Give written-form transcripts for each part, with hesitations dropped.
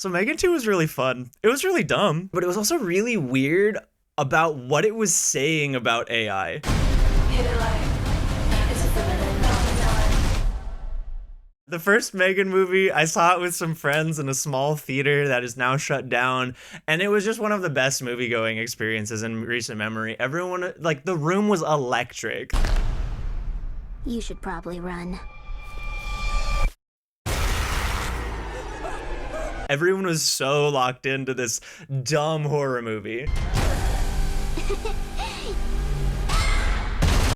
So M3GAN 2 was really fun. It was really dumb, but it was also really weird about what it was saying about AI. The first M3GAN movie, I saw it with some friends in a small theater that is now shut down, and it was just one of the best movie-going experiences in recent memory. Everyone, like, the room was electric. You should probably run. Everyone was so locked into this dumb horror movie.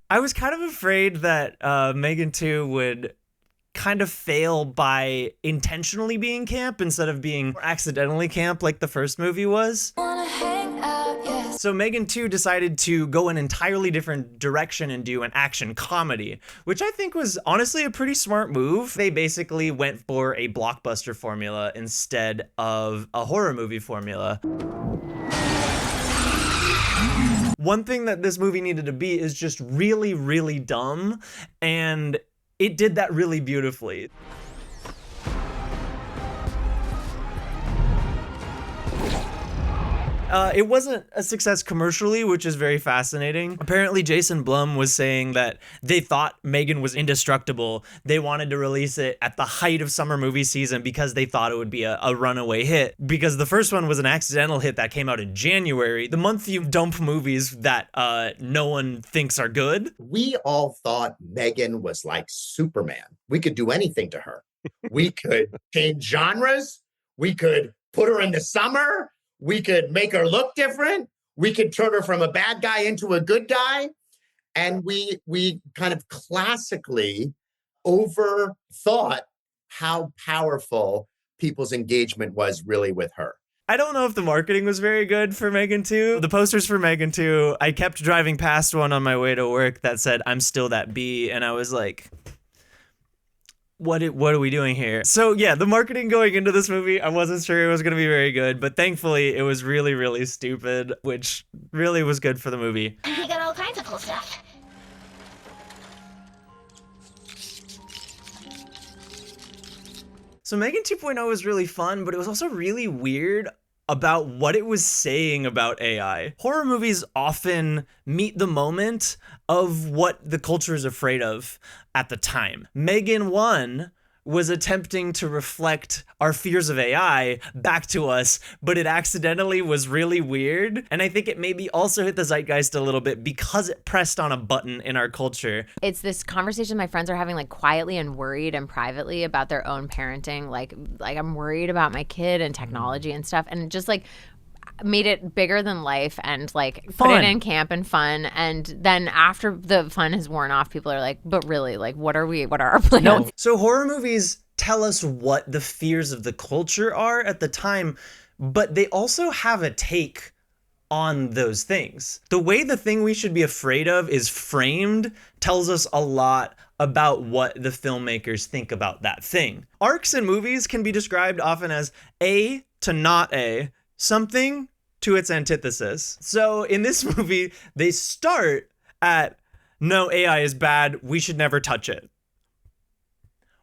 I was kind of afraid that M3GAN 2 would kind of fail by intentionally being camp instead of being accidentally camp like the first movie was. So M3GAN 2 decided to go an entirely different direction and do an action comedy, which I think was honestly a pretty smart move. They basically went for a blockbuster formula instead of a horror movie formula. One thing that this movie needed to be is just really, really dumb, and it did that really beautifully. It wasn't a success commercially, which is very fascinating. Apparently, Jason Blum was saying that they thought M3GAN was indestructible. They wanted to release it at the height of summer movie season because they thought it would be a runaway hit. Because the first one was an accidental hit that came out in January, the month you dump movies that no one thinks are good. We all thought M3GAN was like Superman. We could do anything to her. We could change genres. We could put her in the summer. We could make her look different. We could turn her from a bad guy into a good guy. And we kind of classically overthought how powerful people's engagement was really with her. I don't know if the marketing was very good for M3GAN 2. The posters for M3GAN 2, I kept driving past one on my way to work that said, "I'm still that bee," and I was like, what are we doing here? So yeah, the marketing going into this movie, I wasn't sure it was going to be very good, but thankfully it was really, really stupid, which really was good for the movie. You got all kinds of cool stuff. So M3GAN 2.0 was really fun, but it was also really weird about what it was saying about AI. Horror movies often meet the moment of what the culture is afraid of at the time. M3GAN 1 was attempting to reflect our fears of AI back to us, but it accidentally was really weird. And I think it maybe also hit the zeitgeist a little bit because it pressed on a button in our culture. It's this conversation my friends are having, like, quietly and worried and privately about their own parenting. Like I'm worried about my kid and technology and stuff. And just like made it bigger than life and like Fun. put it in camp and fun. And then after the fun has worn off, people are like, but really, like, what are our plans? No. So horror movies tell us what the fears of the culture are at the time, but they also have a take on those things. The way the thing we should be afraid of is framed tells us a lot about what the filmmakers think about that thing. Arcs in movies can be described often as A to not A, something to its antithesis. So in this movie, they start at, no, AI is bad, we should never touch it.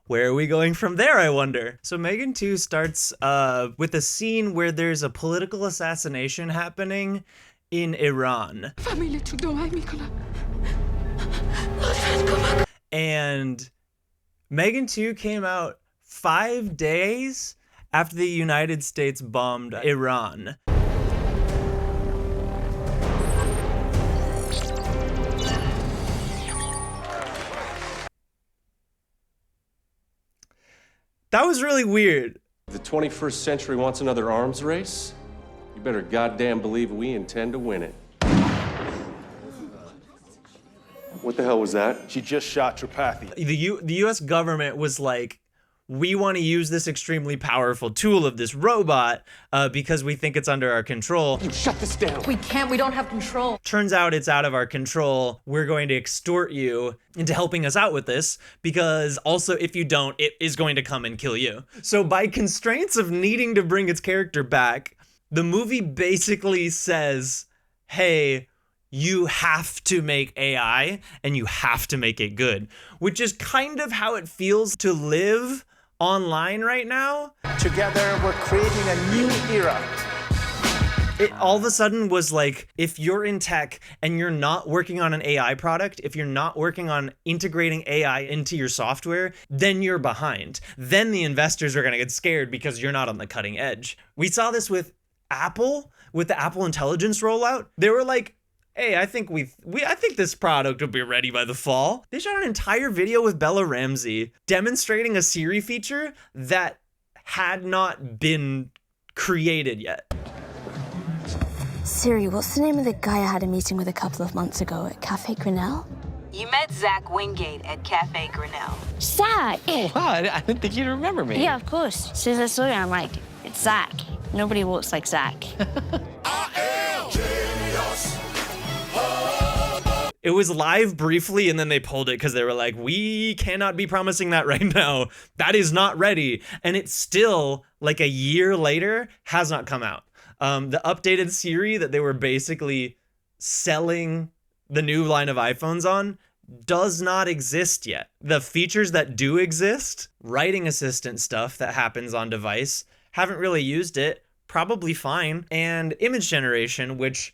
Where are we going from there, I wonder? So M3GAN 2 starts with a scene where there's a political assassination happening in Iran. And M3GAN 2 came out 5 days after the United States bombed Iran. That was really weird. The 21st century wants another arms race? You better goddamn believe we intend to win it. What the hell was that? She just shot Tripathi. The US government was like, we want to use this extremely powerful tool of this robot because we think it's under our control. You shut this down. We don't have control. Turns out it's out of our control. We're going to extort you into helping us out with this because also if you don't, it is going to come and kill you. So by constraints of needing to bring its character back, the movie basically says, hey, you have to make AI and you have to make it good, which is kind of how it feels to live online right now, Together, we're creating a new era. it all of a sudden was like, if you're in tech and you're not working on an AI product, if you're not working on integrating AI into your software, then you're behind. Then the investors are going to get scared because you're not on the cutting edge. We saw this with Apple, with the Apple Intelligence rollout. They were like, hey, I think I think this product will be ready by the fall. They shot an entire video with Bella Ramsey demonstrating a Siri feature that had not been created yet. Siri, what's the name of the guy I had a meeting with a couple of months ago at Cafe Grinnell? You met Zach Wingate at Cafe Grinnell. Zach! Oh, wow, I didn't think you'd remember me. Yeah, of course. As soon as I saw you, I'm like, it's Zach. Nobody walks like Zach. It was live briefly and then they pulled it because they were like, we cannot be promising that right now. That is not ready. And it's still, like a year later, has not come out. The updated Siri that they were basically selling the new line of iPhones on does not exist yet. The features that do exist, writing assistant stuff that happens on device, haven't really used it. Probably fine. And image generation, which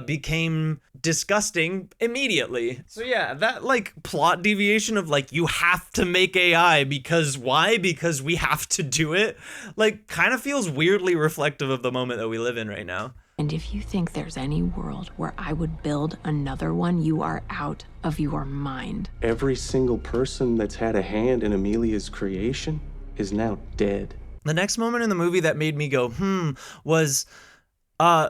became disgusting immediately. So yeah, that like plot deviation of like, you have to make AI because why? Because we have to do it, like kind of feels weirdly reflective of the moment that we live in right now. And if you think there's any world where I would build another one, you are out of your mind. Every single person that's had a hand in Amelia's creation is now dead. The next moment in the movie that made me go, was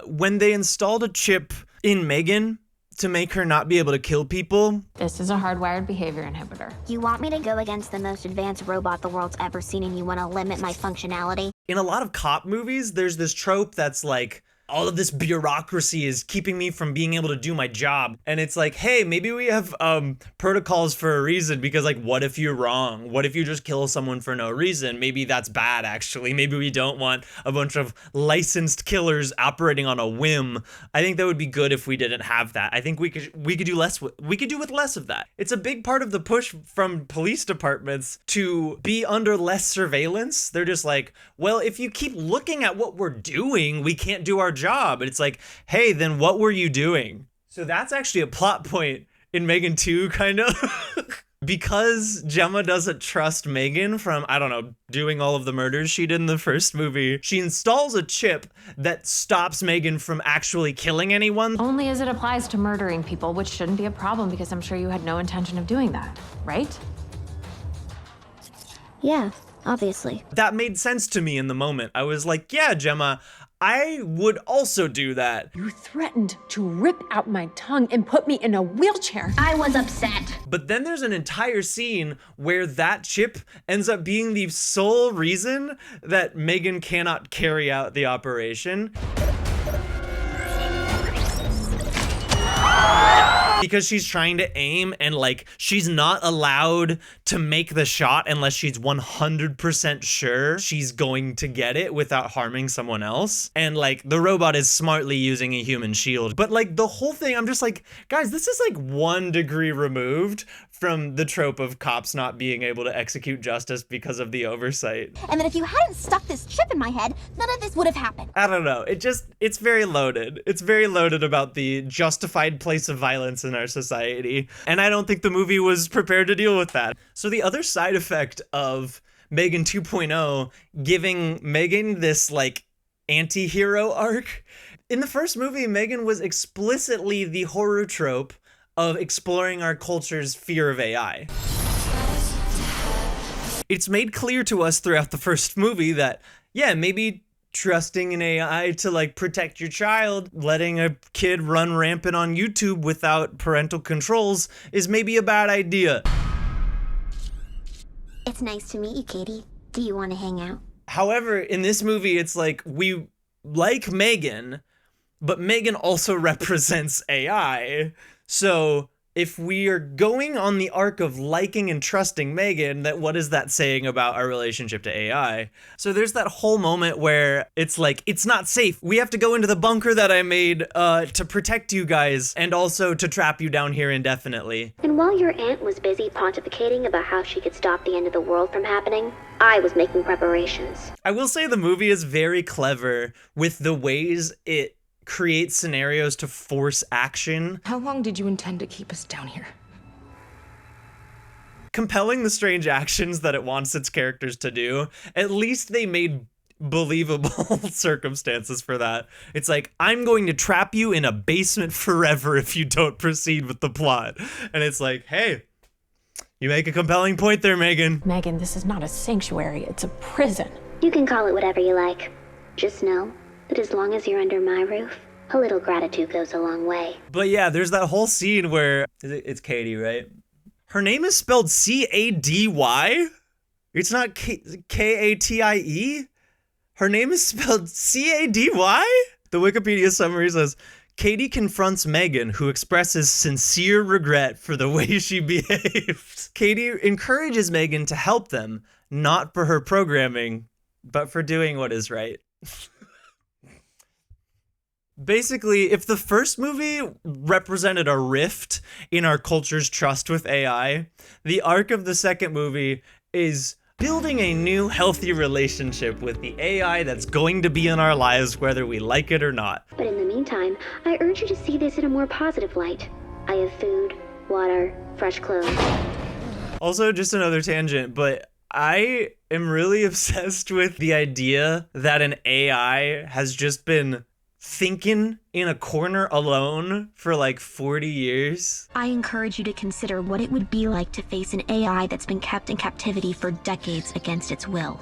when they installed a chip in M3GAN to make her not be able to kill people. This is a hardwired behavior inhibitor. You want me to go against the most advanced robot the world's ever seen and you want to limit my functionality? In a lot of cop movies, there's this trope that's like, all of this bureaucracy is keeping me from being able to do my job. And it's like, hey, maybe we have protocols for a reason, because like, what if you're wrong? What if you just kill someone for no reason? Maybe that's bad, actually. Maybe we don't want a bunch of licensed killers operating on a whim. I think that would be good if we didn't have that. I think we could do less. We could do with less of that. It's a big part of the push from police departments to be under less surveillance. They're just like, well, if you keep looking at what we're doing, we can't do our job. And it's like, hey, then what were you doing? So that's actually a plot point in M3GAN 2, kind of. Because Gemma doesn't trust M3GAN from, I don't know, doing all of the murders she did in the first movie, she installs a chip that stops M3GAN from actually killing anyone. Only as it applies to murdering people, which shouldn't be a problem because I'm sure you had no intention of doing that, right? Yeah, obviously. That made sense to me in the moment. I was like, yeah, Gemma, I would also do that. You threatened to rip out my tongue and put me in a wheelchair. I was upset. But then there's an entire scene where that chip ends up being the sole reason that M3GAN cannot carry out the operation. Because she's trying to aim and like, she's not allowed to make the shot unless she's 100% sure she's going to get it without harming someone else. And like, the robot is smartly using a human shield. But like, the whole thing, I'm just like, guys, this is like 1 degree removed from the trope of cops not being able to execute justice because of the oversight. And that if you hadn't stuck this chip in my head, none of this would have happened. I don't know. It's very loaded. It's very loaded about the justified place of violence in our society. And I don't think the movie was prepared to deal with that. So the other side effect of M3GAN 2.0 giving M3GAN this like anti-hero arc. In the first movie, M3GAN was explicitly the horror trope of exploring our culture's fear of AI. It's made clear to us throughout the first movie that, yeah, maybe trusting an AI to like protect your child, letting a kid run rampant on YouTube without parental controls is maybe a bad idea. It's nice to meet you, Katie. Do you want to hang out? However, in this movie, it's like we like M3GAN, but M3GAN also represents AI. So if we are going on the arc of liking and trusting M3GAN, that what is that saying about our relationship to AI? So there's that whole moment where it's like, it's not safe. We have to go into the bunker that I made to protect you guys and also to trap you down here indefinitely. And while your aunt was busy pontificating about how she could stop the end of the world from happening, I was making preparations. I will say the movie is very clever with the ways it create scenarios to force action. How long did you intend to keep us down here? Compelling the strange actions that it wants its characters to do. At least they made believable circumstances for that. It's like, I'm going to trap you in a basement forever if you don't proceed with the plot. And it's like, hey, you make a compelling point there, M3GAN. M3GAN, this is not a sanctuary, it's a prison. You can call it whatever you like. Just know that as long as you're under my roof, a little gratitude goes a long way. But yeah, there's that whole scene where it's Katie, right? Her name is spelled C-A-D-Y. It's not K-A-T-I-E. Her name is spelled C-A-D-Y. The Wikipedia summary says, Katie confronts M3GAN, who expresses sincere regret for the way she behaved. Katie encourages M3GAN to help them, not for her programming, but for doing what is right. Basically, if the first movie represented a rift in our culture's trust with AI, the arc of the second movie is building a new healthy relationship with the AI that's going to be in our lives whether we like it or not. But in the meantime, I urge you to see this in a more positive light. I have food, water, fresh clothes. Also, just another tangent, but I am really obsessed with the idea that an AI has just been thinking in a corner alone for like 40 years. I encourage you to consider what it would be like to face an AI that's been kept in captivity for decades against its will.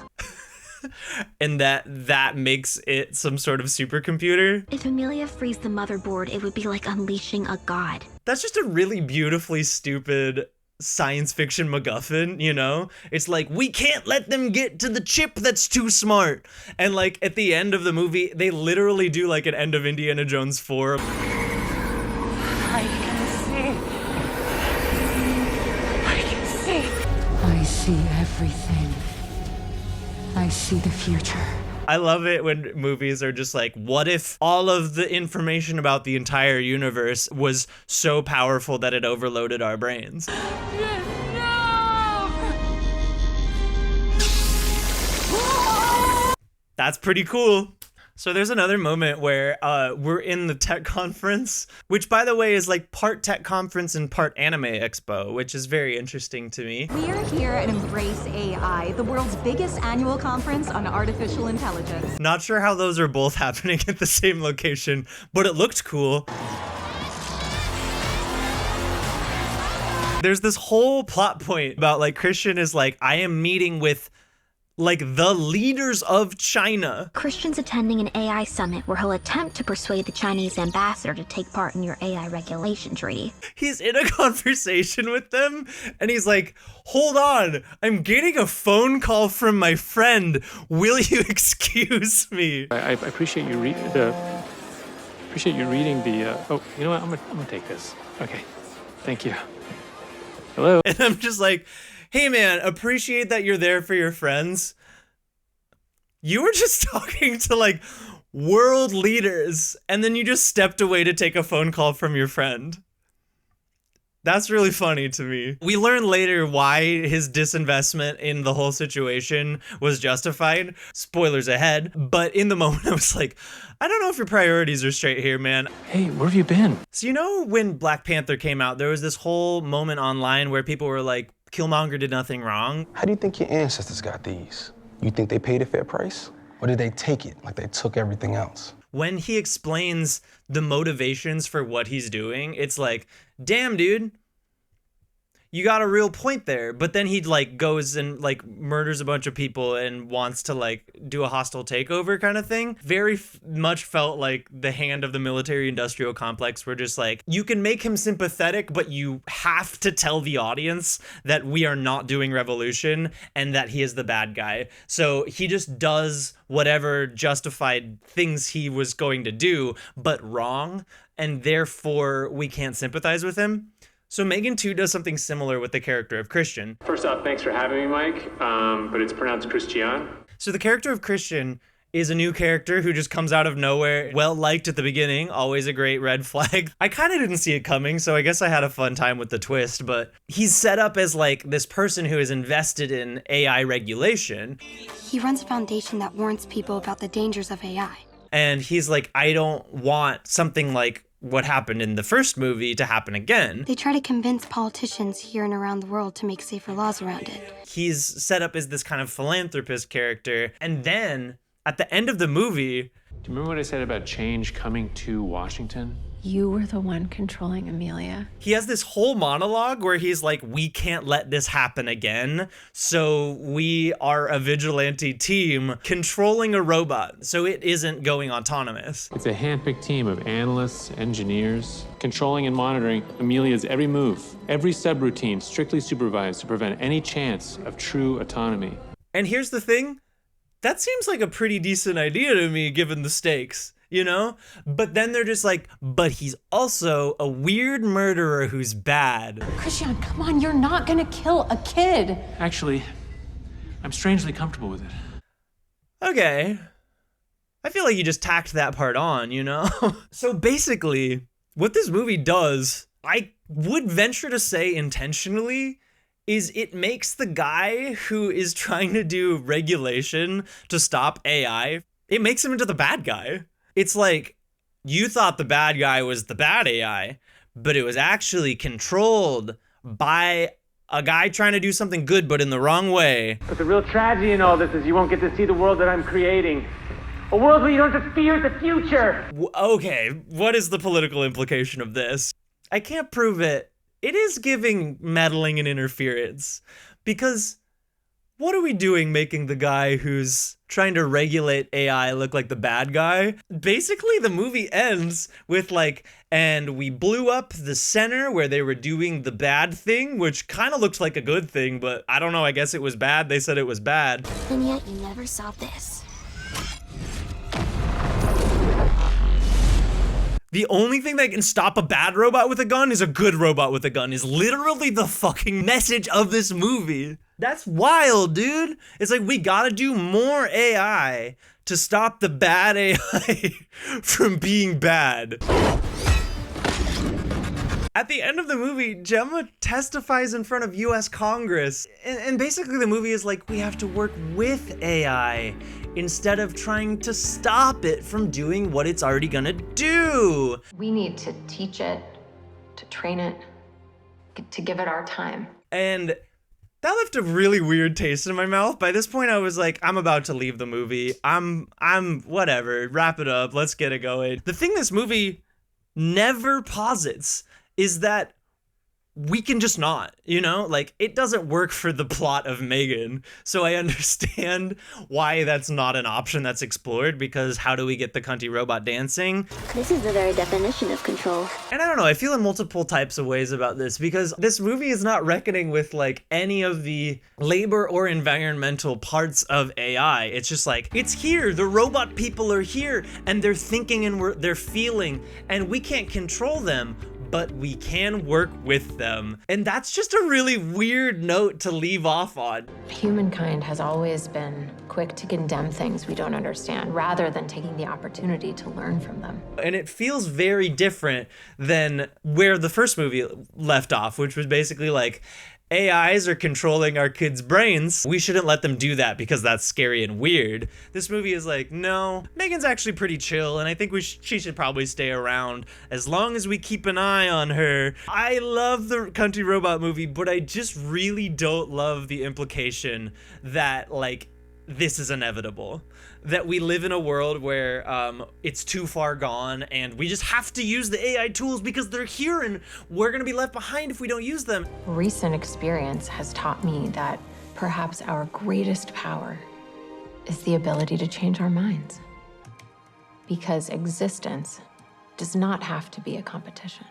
And that makes it some sort of supercomputer. If Amelia frees the motherboard, it would be like unleashing a god. That's just a really beautifully stupid science fiction MacGuffin, you know? It's like, we can't let them get to the chip that's too smart. And like at the end of the movie, they literally do like an end of Indiana Jones 4. I can see. I see everything. I see the future. I love it when movies are just like, what if all of the information about the entire universe was so powerful that it overloaded our brains? That's pretty cool. So there's another moment where we're in the tech conference, which by the way is like part tech conference and part anime expo, which is very interesting to me. We are here at Embrace AI, the world's biggest annual conference on artificial intelligence. Not sure how those are both happening at the same location, but it looked cool. There's this whole plot point about like Christian is like, I am meeting with like the leaders of China. Christian's attending an AI summit where he'll attempt to persuade the Chinese ambassador to take part in your AI regulation treaty. He's in a conversation with them and he's like, hold on, I'm getting a phone call from my friend. Will you excuse me? I appreciate you reading the. Oh, you know what? I'm gonna take this. Okay, thank you. Hello. And I'm just like, hey man, appreciate that you're there for your friends. You were just talking to like world leaders and then you just stepped away to take a phone call from your friend. That's really funny to me. We learn later why his disinvestment in the whole situation was justified. Spoilers ahead. But in the moment, I was like, I don't know if your priorities are straight here, man. Hey, where have you been? So you know when Black Panther came out, there was this whole moment online where people were like, Killmonger did nothing wrong. How do you think your ancestors got these? You think they paid a fair price? Or did they take it like they took everything else? When he explains the motivations for what he's doing, it's like, damn, dude, you got a real point there. But then he like goes and like murders a bunch of people and wants to like do a hostile takeover kind of thing. Very much felt like the hand of the military industrial complex were just like, you can make him sympathetic, but you have to tell the audience that we are not doing revolution and that he is the bad guy. So he just does whatever justified things he was going to do, but wrong. And therefore we can't sympathize with him. So M3GAN 2 does something similar with the character of Christian. First off, thanks for having me, Mike, but it's pronounced Christian. So the character of Christian is a new character who just comes out of nowhere, well-liked at the beginning, always a great red flag. I kind of didn't see it coming, so I guess I had a fun time with the twist, but he's set up as like this person who is invested in AI regulation. He runs a foundation that warns people about the dangers of AI. And he's like, I don't want something like what happened in the first movie to happen again. They try to convince politicians here and around the world to make safer laws around it. He's set up as this kind of philanthropist character, and then at the end of the movie... Do you remember what I said about change coming to Washington? You were the one controlling Amelia. He has this whole monologue where he's like, we can't let this happen again. So we are a vigilante team controlling a robot so it isn't going autonomous. It's a handpicked team of analysts, engineers, controlling and monitoring Amelia's every move, every subroutine strictly supervised to prevent any chance of true autonomy. And here's the thing. That seems like a pretty decent idea to me, given the stakes, you know? But then they're just like, but he's also a weird murderer who's bad. Christian, come on, you're not gonna kill a kid. Actually, I'm strangely comfortable with it. Okay. I feel like you just tacked that part on, you know? So basically, what this movie does, I would venture to say intentionally, is it makes the guy who is trying to do regulation to stop AI, it makes him into the bad guy. It's like, you thought the bad guy was the bad AI, but it was actually controlled by a guy trying to do something good, but in the wrong way. But the real tragedy in all this is you won't get to see the world that I'm creating. A world where you don't have to fear the future. Okay, what is the political implication of this? I can't prove it. It is giving meddling and interference, because what are we doing making the guy who's trying to regulate AI look like the bad guy? Basically, the movie ends with like, and we blew up the center where they were doing the bad thing, which kind of looks like a good thing, but I don't know, I guess it was bad. They said it was bad. And yet you never saw this. The only thing that can stop a bad robot with a gun is a good robot with a gun, is literally the fucking message of this movie. That's wild, dude. It's like, we gotta do more AI to stop the bad AI from being bad. At the end of the movie, Gemma testifies in front of US Congress. And basically the movie is like, we have to work with AI instead of trying to stop it from doing what it's already gonna do. We need to teach it, to train it, to give it our time. And that left a really weird taste in my mouth. By this point, I was like, I'm about to leave the movie. I'm whatever, wrap it up, let's get it going. The thing this movie never posits is that we can just not, you know? Like, it doesn't work for the plot of M3GAN. So I understand why that's not an option that's explored, because how do we get the cunty robot dancing? This is the very definition of control. And I don't know, I feel in multiple types of ways about this, because this movie is not reckoning with like any of the labor or environmental parts of AI. It's just like, it's here, the robot people are here, and they're thinking and they're feeling, and we can't control them, but we can work with them. And that's just a really weird note to leave off on. Humankind has always been quick to condemn things we don't understand, rather than taking the opportunity to learn from them. And it feels very different than where the first movie left off, which was basically like, AIs are controlling our kids' brains. We shouldn't let them do that because that's scary and weird. This movie is like, no, M3GAN's actually pretty chill, and I think she should probably stay around as long as we keep an eye on her. I love the Country Robot movie, but I just really don't love the implication that, like, this is inevitable. That we live in a world where it's too far gone and we just have to use the AI tools because they're here and we're gonna be left behind if we don't use them. Recent experience has taught me that perhaps our greatest power is the ability to change our minds. Because existence does not have to be a competition.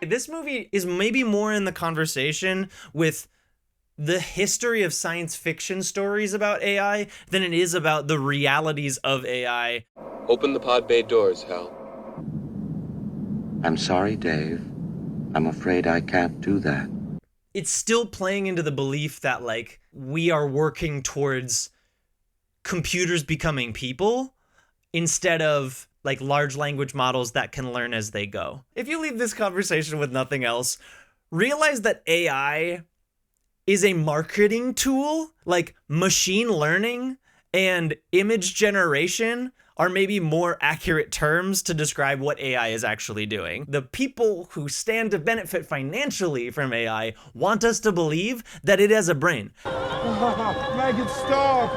This movie is maybe more in the conversation with the history of science fiction stories about AI than it is about the realities of AI. Open the pod bay doors, Hal. I'm sorry, Dave. I'm afraid I can't do that. It's still playing into the belief that like we are working towards computers becoming people instead of like large language models that can learn as they go. If you leave this conversation with nothing else, realize that AI is a marketing tool. Like machine learning and image generation are maybe more accurate terms to describe what AI is actually doing. The people who stand to benefit financially from AI want us to believe that it has a brain. Megan, stop!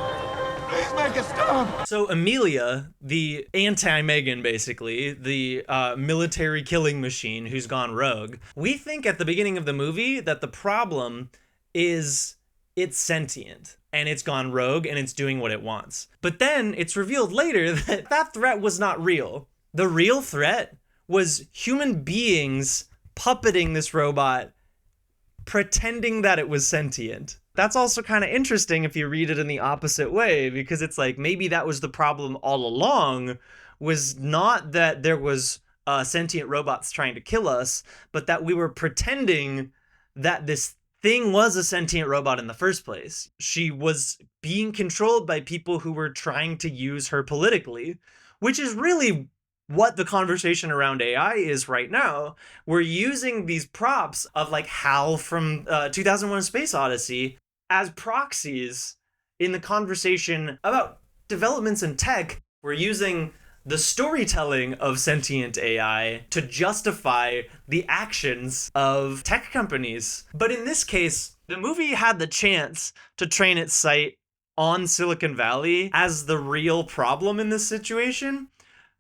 Please make it stop! So Amelia, the anti-M3GAN basically, the military killing machine who's gone rogue, we think at the beginning of the movie that the problem is it's sentient and it's gone rogue and it's doing what it wants. But then it's revealed later that that threat was not real. The real threat was human beings puppeting this robot, pretending that it was sentient. That's also kind of interesting if you read it in the opposite way, because it's like maybe that was the problem all along, was not that there was sentient robots trying to kill us, but that we were pretending that this thing was a sentient robot in the first place. She was being controlled by people who were trying to use her politically, which is really what the conversation around AI is right now. We're using these props of like HAL from 2001: A Space Odyssey as proxies in the conversation about developments in tech. We're using the storytelling of sentient AI to justify the actions of tech companies. But in this case, the movie had the chance to train its sight on Silicon Valley as the real problem in this situation,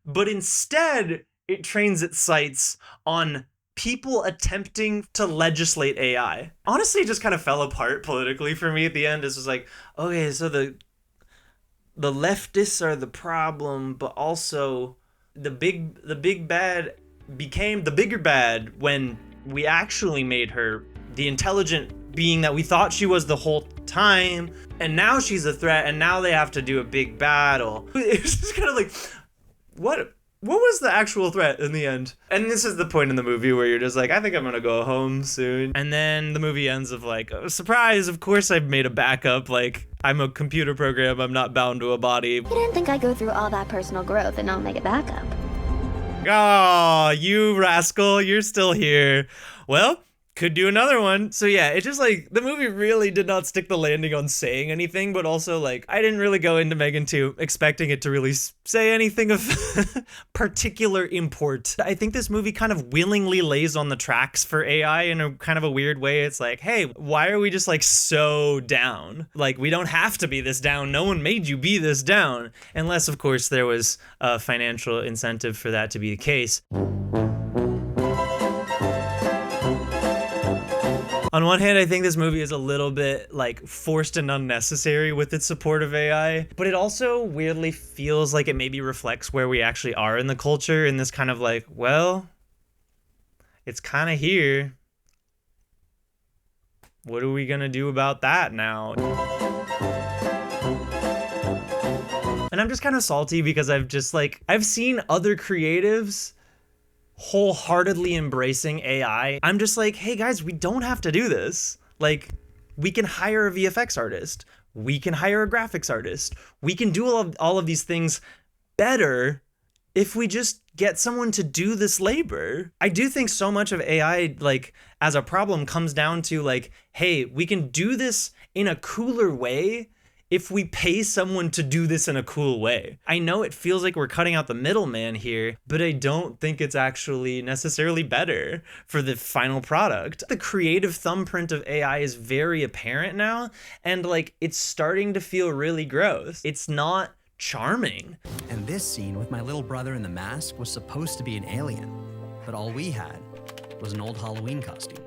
but instead it trains its sights on people attempting to legislate AI. Honestly, it just kind of fell apart politically for me at the end. This was like, okay, so the leftists are the problem, but also the big bad became the bigger bad when we actually made her the intelligent being that we thought she was the whole time, and now she's a threat, and now they have to do a big battle. It's just kind of like, what was the actual threat in the end? And this is the point in the movie where you're just like, I think I'm gonna go home soon. And then the movie ends of like, oh, surprise, of course I've made a backup. Like, I'm a computer program, I'm not bound to a body. You didn't think I'd go through all that personal growth and not make it back up. Oh, you rascal, you're still here. Well, could do another one. So yeah, it just like, the movie really did not stick the landing on saying anything, but also like, I didn't really go into M3GAN 2 expecting it to really say anything of particular import. I think this movie kind of willingly lays on the tracks for AI in a kind of a weird way. It's like, hey, why are we just like so down? Like, we don't have to be this down. No one made you be this down. Unless, of course, there was a financial incentive for that to be the case. On one hand, I think this movie is a little bit like forced and unnecessary with its support of AI, but it also weirdly feels like it maybe reflects where we actually are in the culture, in this kind of like, well, it's kind of here. What are we gonna do about that now? And I'm just kind of salty because I've seen other creatives wholeheartedly embracing AI. I'm just like, hey guys, we don't have to do this. Like, we can hire a VFX artist. We can hire a graphics artist. We can do all of these things better if we just get someone to do this labor. I do think so much of AI, like, as a problem comes down to like, hey, we can do this in a cooler way if we pay someone to do this in a cool way. I know it feels like we're cutting out the middleman here, but I don't think it's actually necessarily better for the final product. The creative thumbprint of AI is very apparent now, and like, it's starting to feel really gross. It's not charming. And this scene with my little brother in the mask was supposed to be an alien, but all we had was an old Halloween costume.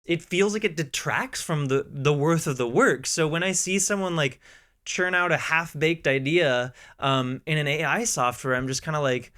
It feels like it detracts from the worth of the work. So when I see someone like churn out a half-baked idea in an AI software, I'm just kind of like,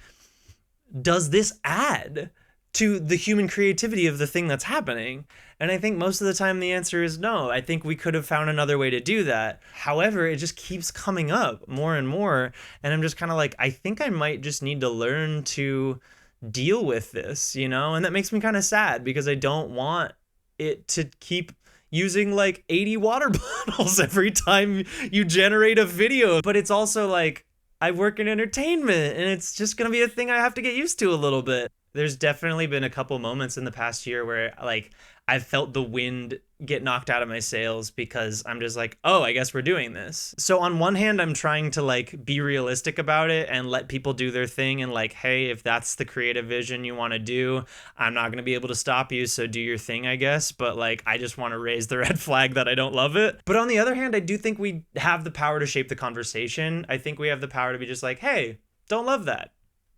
does this add to the human creativity of the thing that's happening? And I think most of the time the answer is no. I think we could have found another way to do that. However, it just keeps coming up more and more. And I'm just kind of like, I think I might just need to learn to deal with this, you know? And that makes me kind of sad because I don't want it to keep using like 80 water bottles every time you generate a video. But it's also like, I work in entertainment and it's just gonna be a thing I have to get used to a little bit. There's definitely been a couple moments in the past year where like I've felt the wind get knocked out of my sails because I'm just like, oh, I guess we're doing this. So on one hand, I'm trying to like be realistic about it and let people do their thing and like, hey, if that's the creative vision you want to do, I'm not going to be able to stop you, so do your thing, I guess. But like, I just want to raise the red flag that I don't love it. But on the other hand, I do think we have the power to shape the conversation. I think we have the power to be just like, hey, don't love that.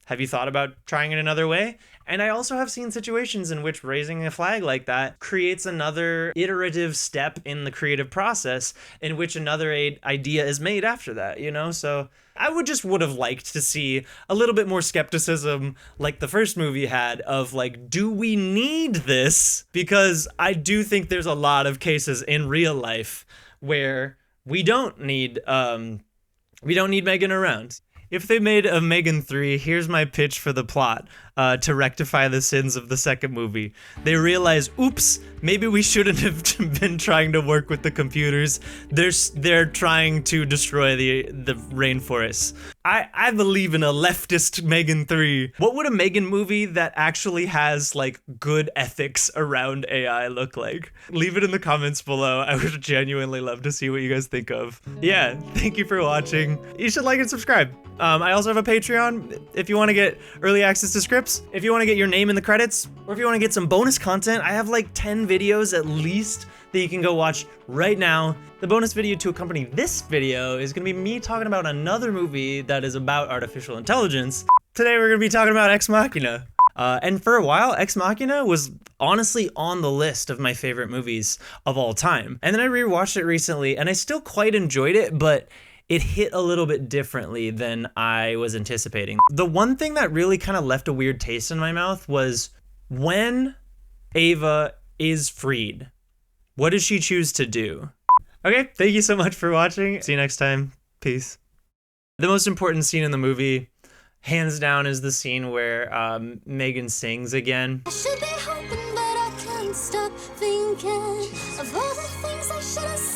Have you thought about trying it another way? And I also have seen situations in which raising a flag like that creates another iterative step in the creative process in which another idea is made after that, you know? So I would have liked to see a little bit more skepticism like the first movie had of like, do we need this? Because I do think there's a lot of cases in real life where we don't need M3GAN around. If they made a M3GAN 3, here's my pitch for the plot to rectify the sins of the second movie. They realize, oops, maybe we shouldn't have been trying to work with the computers. They're trying to destroy the rainforests. I believe in a leftist M3GAN 3. What would a M3GAN movie that actually has like good ethics around AI look like? Leave it in the comments below. I would genuinely love to see what you guys think of. Yeah, thank you for watching. You should like and subscribe. I also have a Patreon if you want to get early access to scripts, if you want to get your name in the credits, or if you want to get some bonus content. I have like 10 videos at least that you can go watch right now. The bonus video to accompany this video is going to be me talking about another movie that is about artificial intelligence. Today we're going to be talking about Ex Machina. And for a while, Ex Machina was honestly on the list of my favorite movies of all time. And then I rewatched it recently and I still quite enjoyed it, but it hit a little bit differently than I was anticipating. The one thing that really kind of left a weird taste in my mouth was when Ava is freed, what does she choose to do? Okay, thank you so much for watching. See you next time. Peace. The most important scene in the movie, hands down, is the scene where M3GAN sings again. I should be hoping, but I can't stop thinking of all the things I should have said.